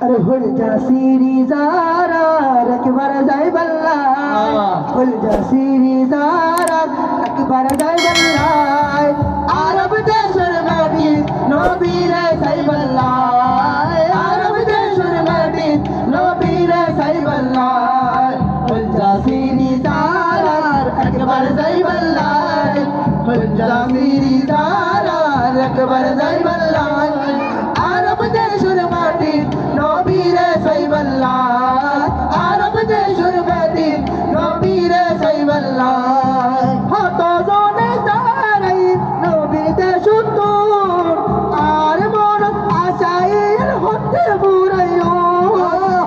अरे हुल जासीरी जारा अकबर जाय बल्ला हुल जासीरी जारा अकबर जाय बल्ला अरब देशर माटी नबीरे जाय बल्ला अरब देशर माटी नबीरे जाय बल्ला हुल जासीरी जारा अकबर जाय बल्ला हुल जासीरी जारा अकबर जाय बल्ला अरब देशर माटी নবীরে সাইবাল্লাহ আরব দেশের বেদি নবীরে সাইবাল্লাহ হত জনে তারাই নবীর দেশ তোর আর মন আশায় হতে বুড়াইও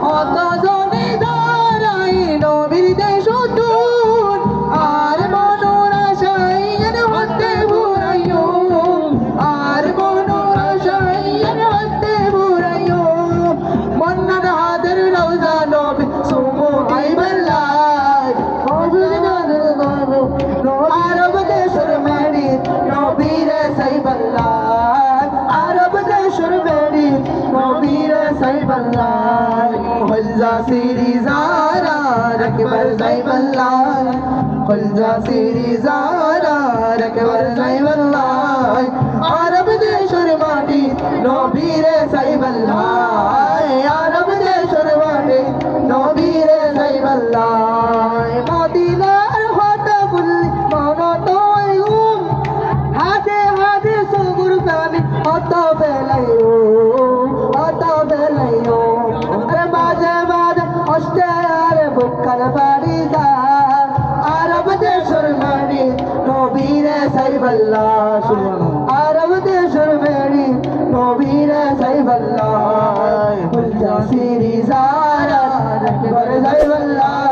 হত জনে তারাই নবীর দেশ তোর আর মন আশায় হতে বুড়াইও আর মন আশায় হতে বুড়াইও মন্নান হাদের রওজা নবী সুমু আইবাল্লাহ আরব দেশের মেরি নবীরে সাইবাল্লাহ আরব দেশের মেরি নবীরে সাইবাল্লাহ হলজা সিরি জারা রকবর সাইবাল্লাহ হলজা সিরি জারা রকবর সাইবাল্লাহ আরব দেশের মাটি নবীরে সাইবাল্লাহ আরব দেশের মাটি নবীরে সাইবাল্লাহ মদিনার হতা ফুল্লি মনত হাতে হাতে সুগুর প্রাণী হত বেলাইও আরে মাঝে মাঝে অষ্টে আরে বুকার বাড়ি যা আরব দেশের মাটি নবীরে সাইবাল্লাহ আরব দেশের মেরি নবীরে সাইবাল্লাহ হুল জাসিরি জারা রকবর সাইবাল্লাহ